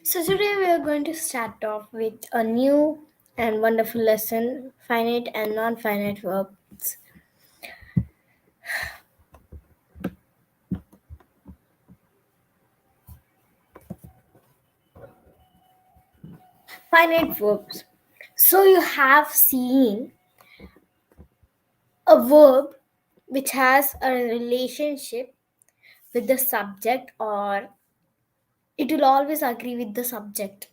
So, today we are going to start off with a new and wonderful lesson finite and non finite verbs. Finite verbs. So, you have seen a verb which has a relationship with the subject or it will always agree with the subject.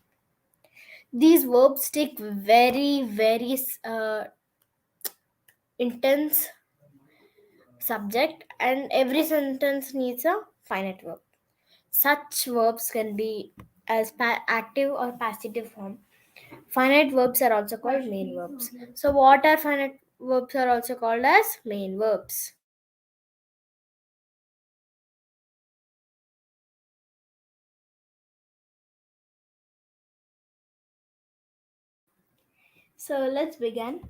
These verbs take very intense subject, and every sentence needs a finite verb. Such verbs can be as active or passive form. Finite verbs are also called main verbs. So, what are finite verbs are also called as main verbs? So, let's begin.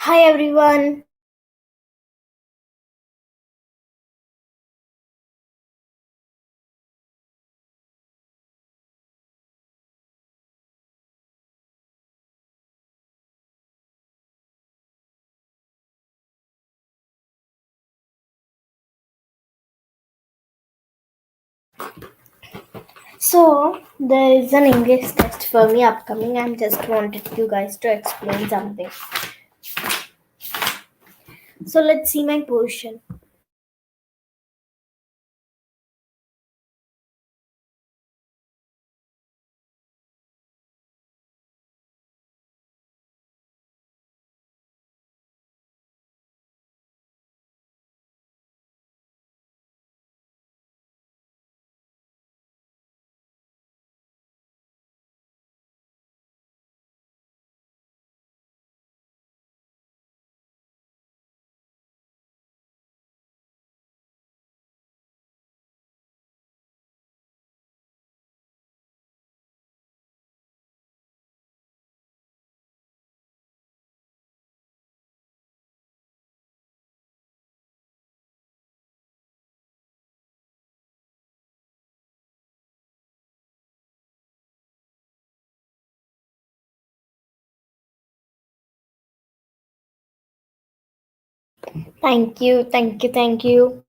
Hi everyone. So there is an English test for me upcoming. I just wanted you guys to explain something. So let's see my portion. Thank you.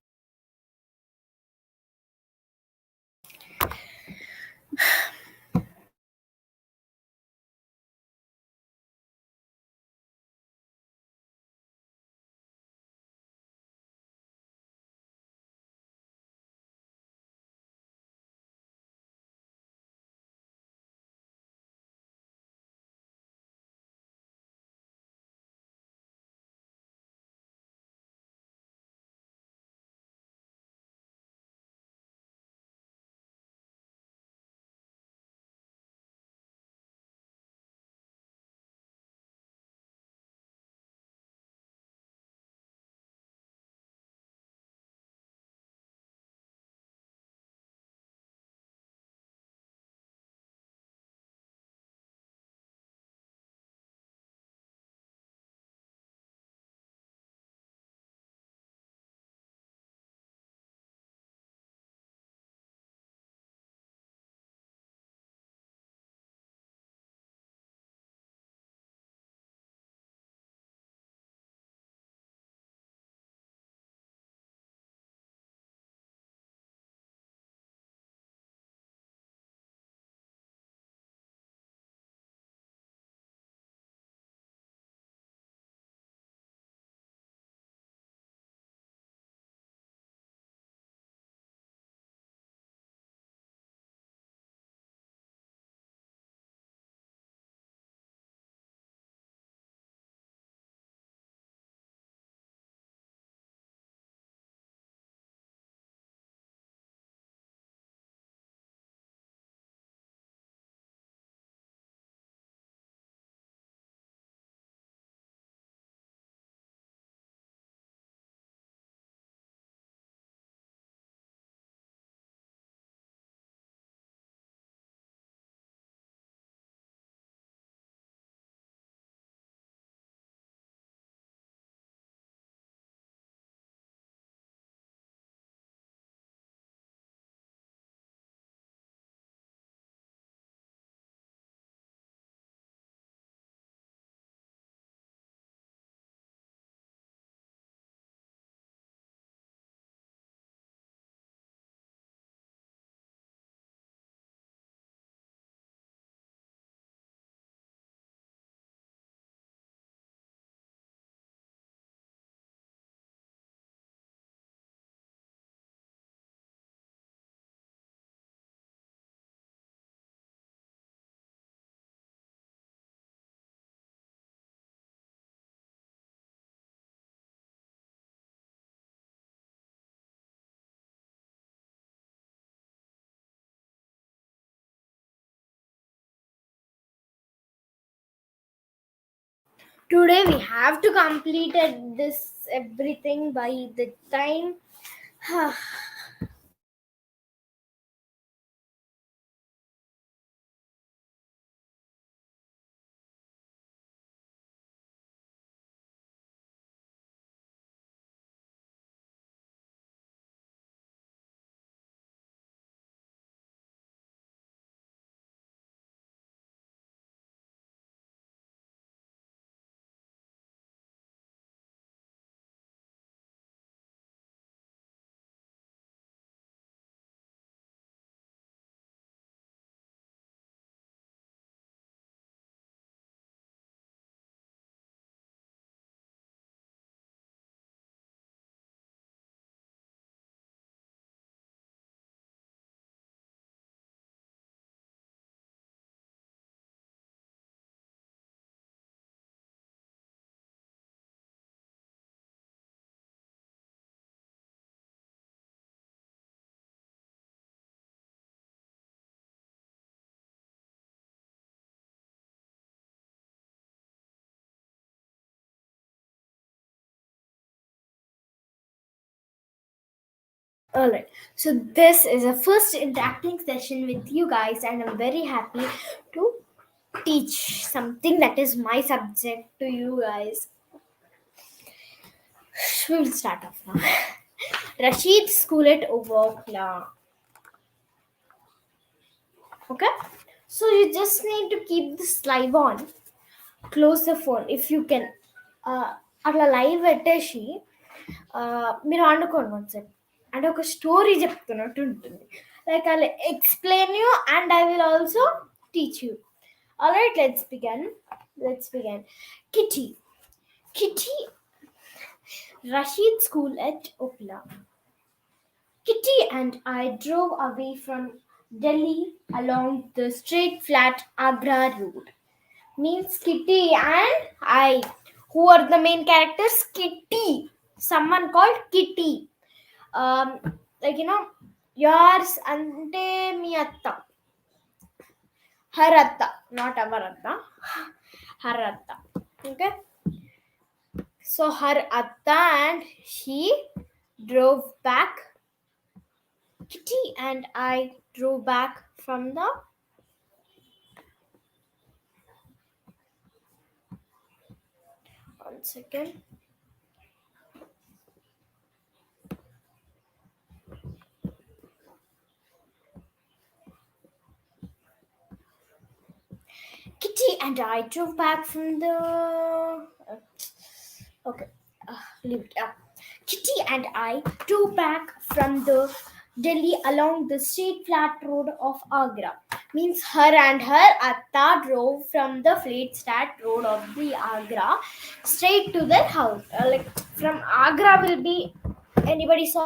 Today we have to complete this everything by the time. Alright, so this is a first interacting session with you guys, and I'm very happy to teach something that is my subject to you guys. We will start off now. Rashid School at Overkla. Okay, so you just need to keep this live on. Close the phone if you can. అట్లా live పెట్టేసి మీరు వండుకోండి కొంచెం అంటే ఒక story చెప్తున్నట్టు ఉంటుంది. Like I explain you and I will also teach you. Alright, let's begin. Kitty Rashid School at Opla. Kitty and I drove away from Delhi along the straight flat Agra road. Means Kitty and I. Who are the main characters? Kitty. Someone called Kitty. Um, like yours ante mi atta. Her atta, not our atta. Her atta. Okay. So her atta and she drove back. Kitty and I drove back from the. One second. Kitty and I drove back from the. Okay, leave it up. Kitty and I drove back from the Delhi along the straight flat road of Agra. Means her and her atta drove from the flat road of the Agra straight to their house. Like from Agra will be, anybody saw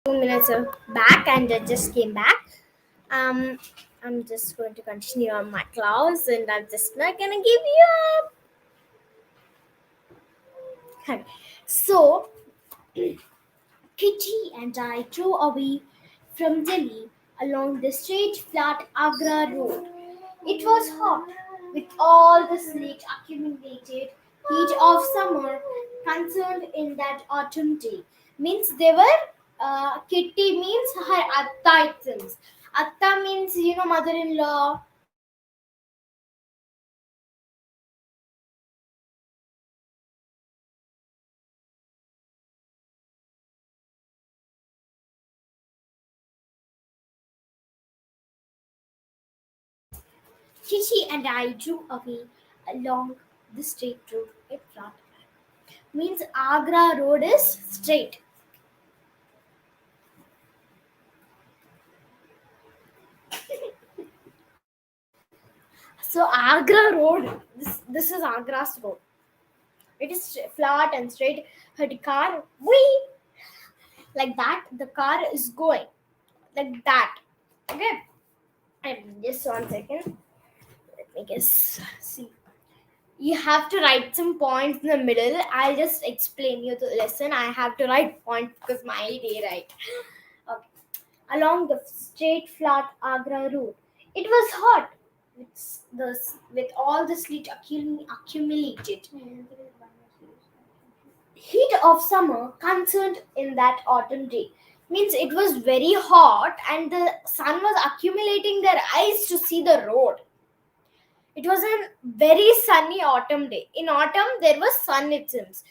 2 minutes back and I just came back. Um, I'm just going to continue on my class and I'm just not gonna give you up. Okay. So, Kitty and I drove away from Delhi along the straight, flat Agra road. It was hot, with all the sleet accumulated heat of summer concerned in that autumn day. Means they were, Kitty means her atta items. Atta means, mother-in-law. Kitty and I drove away along the straight road. It flat means Agra road is straight. So Agra road, this is Agra's road. It is flat and straight. Her car, wee, like that. The car is going like that. Okay, and just 1 second. Let me guess. See, you have to write some points in the middle. I'll just explain you the lesson. I have to write points because my day right. Okay. Along the straight, flat Agra road, it was hot with all the sleet accumulated heat of summer concerned in that autumn day. Means it was very hot and the sun was accumulating their eyes to see the road. It was a very sunny autumn day. In autumn there was sun, it seems.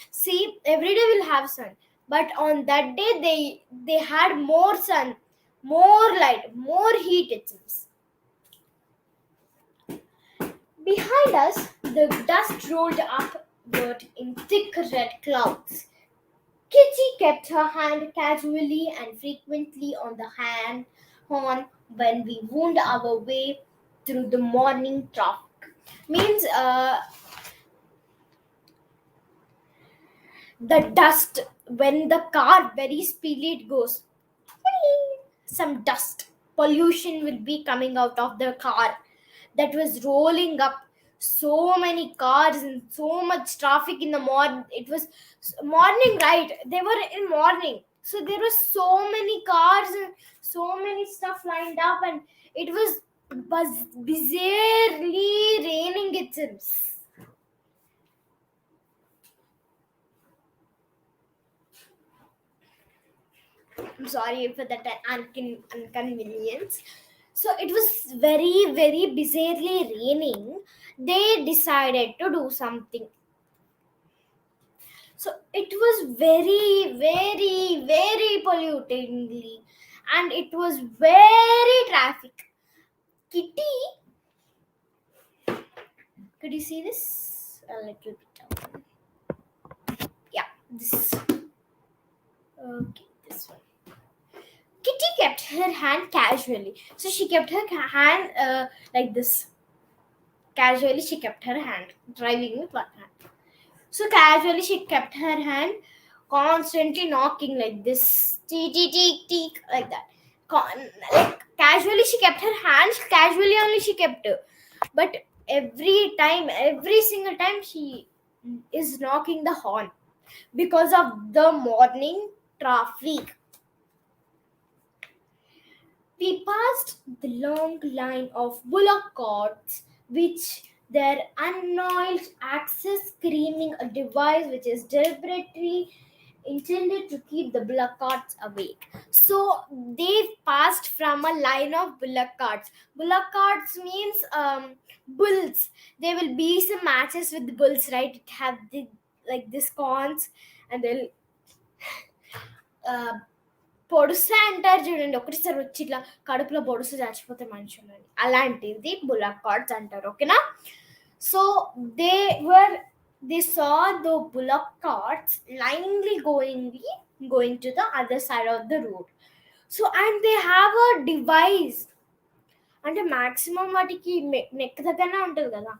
See, every day will have sun, but on that day they had more sun, more light, more heat, it seems. Behind us the dust rolled upward in thick red clouds. Kitty kept her hand casually and frequently on the hand horn when we wound our way through the morning traffic. Means the dust when the car very speedily it goes, some dust pollution will be coming out of the car that was rolling up. So many cars and so much traffic in the morning. It was morning, right? They were in morning, so there was so many cars and so many stuff lined up, and it was bizarrely raining, it seems. I'm sorry for that inconvenience. So it was very, very bizarrely raining. They decided to do something. So it was very, very, very pollutingly, and it was very traffic. Kitty, could you see this? A little bit down. Yeah, this. Okay, this one. Kitty kept her hand casually. So she kept her hand like this. Casually, she kept her hand, driving with one hand. So casually, she kept her hand constantly knocking like this, teek, teek, teek, teek, like that. Like casually, she kept her hands. Casually, only she kept her. But every time, every single time, she is knocking the horn because of the morning traffic. We passed the long line of bullock carts, which their unoiled axes screaming a device which is deliberately intended to keep the bullock carts awake. So they passed from a line of bullock carts. Bullock carts means bulls. There will be some matches with the bulls, right? It have the like this corns, and they'll పొడుస అంటారు చూడండి, ఒకటిసారి వచ్చి ఇట్లా కడుపులో పొడుసు చచ్చిపోతే మనుషులని, అలాంటిది bullock carts అంటారు. ఓకేనా? So they saw the bullock carts blindly going to the other side of the road. So and they have a device, అంటే మాక్సిమం వాటికి నెక్ దగ్గరనే ఉంటుంది కదా.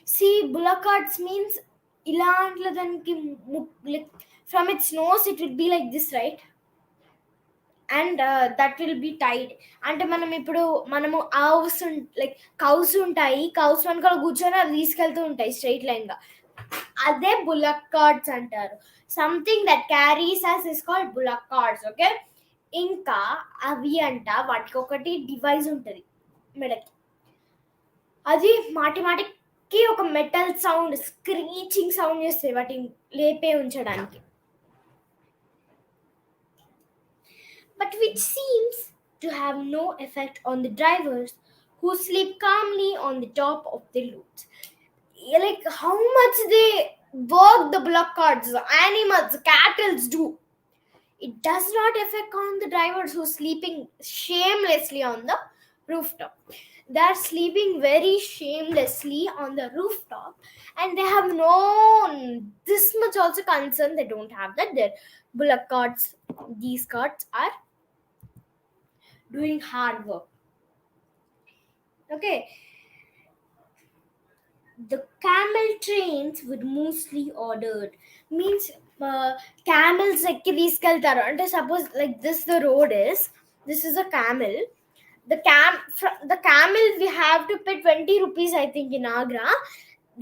See, bullock carts means ఇలా అంటే దానికి like from its nose it will be like this, right? And that will be tied. అంటే మనము ఆవుస్ లైక్ కౌస్ ఉంటాయి, కౌస్ వెనకాల కూర్చొని అవి తీసుకెళ్తూ ఉంటాయి స్ట్రైట్ లైన్ గా. అదే బుల్లక్ కార్డ్స్ అంటారు. Something that carries us is called bullock carts. Okay, ఇంకా అవి వాటికి ఒకటి డివైస్ ఉంటుంది మెడకి. అది మాటికి ఒక మెటల్ సౌండ్, స్క్రీచింగ్ సౌండ్ చేస్తాయి వాటిని లేపే ఉంచడానికి. But which seems to have no effect on the drivers who sleep calmly on the top of the loads. Like how much they work the bullock carts, the animals, cattle do. It does not affect on the drivers who are sleeping shamelessly on the rooftop. They are sleeping very shamelessly on the rooftop, and they have no this much also concern. They don't have that. Their bullock carts, these carts are doing hard work. Okay, the camel trains were mostly ordered. Means camels ఎక్కి తీసుకెళ్తారు అంటే suppose like the road is, this is a camel. The camel we have to pay 20 rupees, I think, in Agra.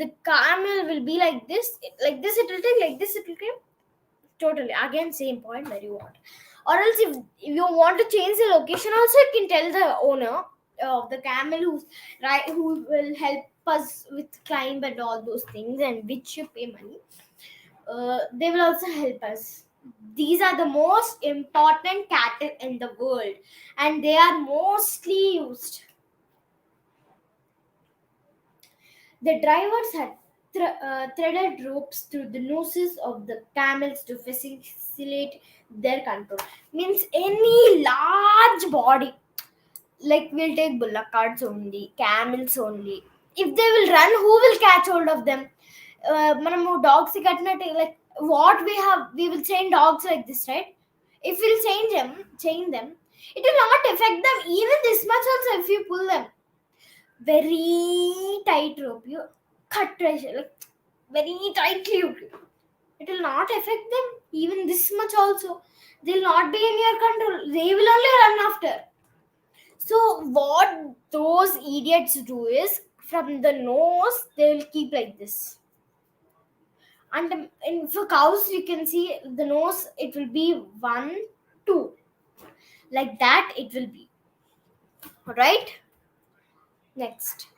The camel will be like this it will take, like this it will come. Totally again same point where you want. Or else if you want to change the location also, you can tell the owner of the camel who will help us with climb and all those things, and which you pay money. They will also help us. These are the most important cattle in the world, and they are mostly used. The drivers had threaded ropes through the noses of the camels to facilitate their control. Means any large body, like we'll take bullock carts only, camels only. If they will run, who will catch hold of them? Manamu dogs kattinattu, like what we will chain dogs like this, right? If we'll chain them, it will not affect them even this much also. If you pull them very tight rope, you cut pressure, like very tightly, it will not affect them even this much also. They'll not be in your control. They will only run after. So what those idiots do is, from the nose they will keep like this. And for cows you can see the nose, it will be 1, 2, like that it will be. Right, next.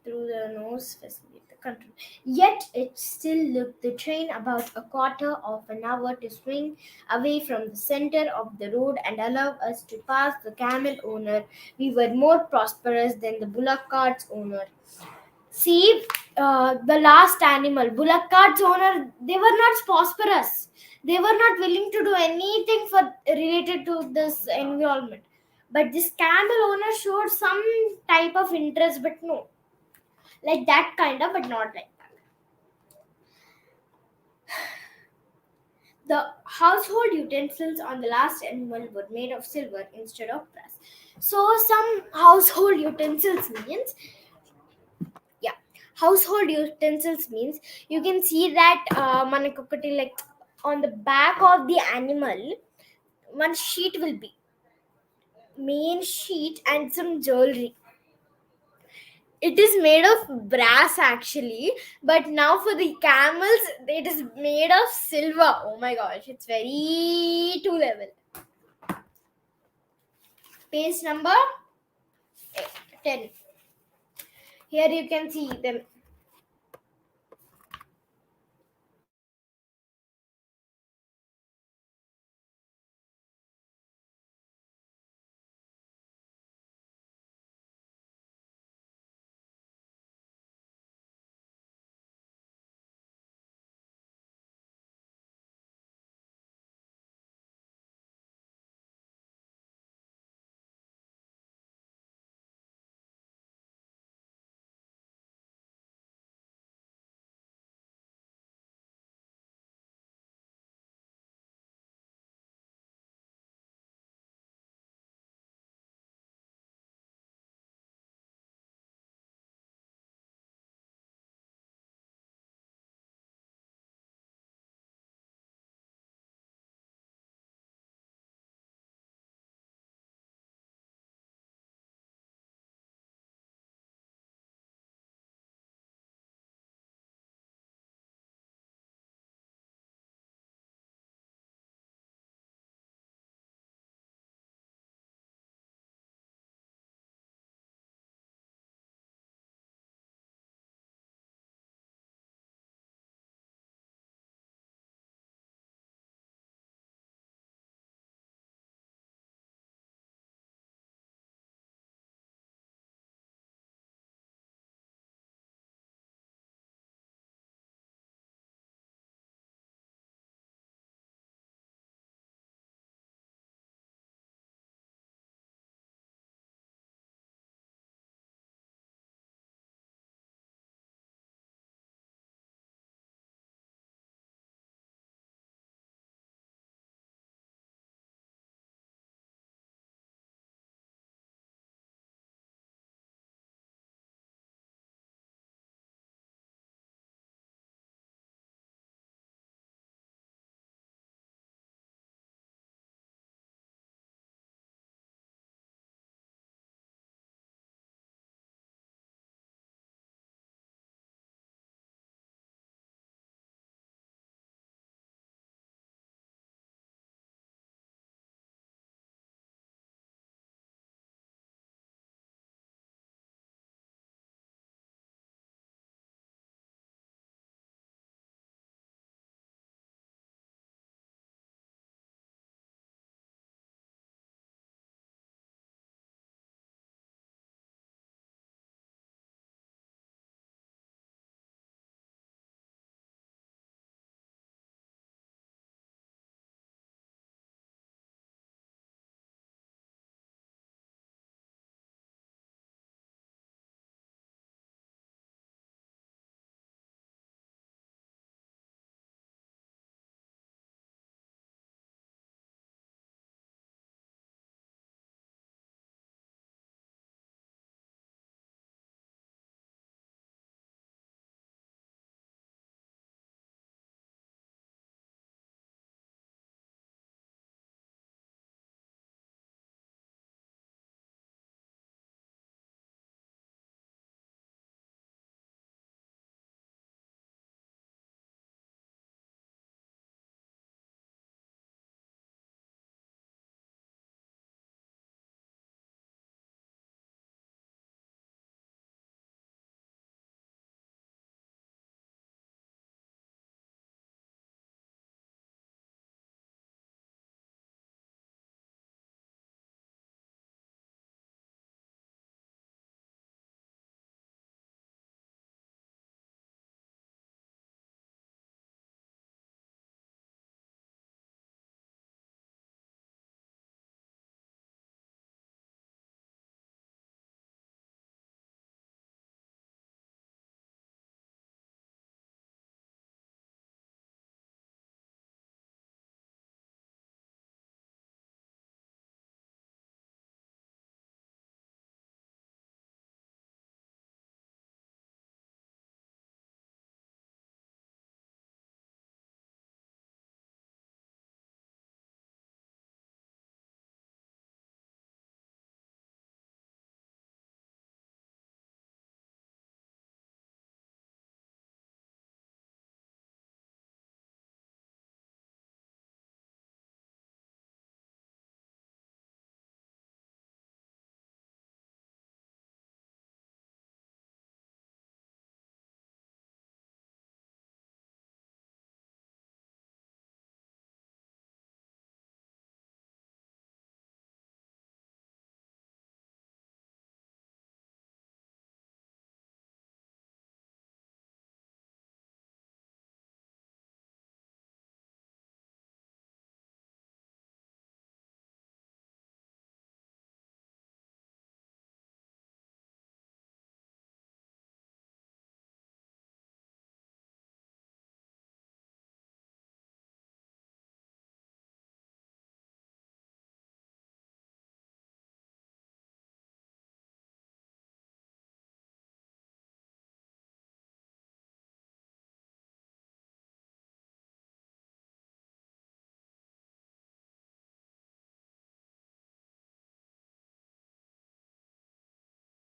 Through the nose facilitate the control. Yet it still took the train about a quarter of an hour to swing away from the center of the road and allow us to pass the camel owner. We were more prosperous than the bullock cart's owner. See, the last animal, bullock cart's owner, they were not prosperous. They were not willing to do anything for related to this environment. But this camel owner showed some type of interest, but no, like that kind of, but not like that. The household utensils on the last animal were made of silver instead of brass. So some household utensils means, household utensils means you can see that manakokati, like on the back of the animal, one sheet will be main sheet and some jewelry. It is made of brass actually, but now for the camels it is made of silver. Oh my gosh, it's very two level. Page number 10. Here you can see them.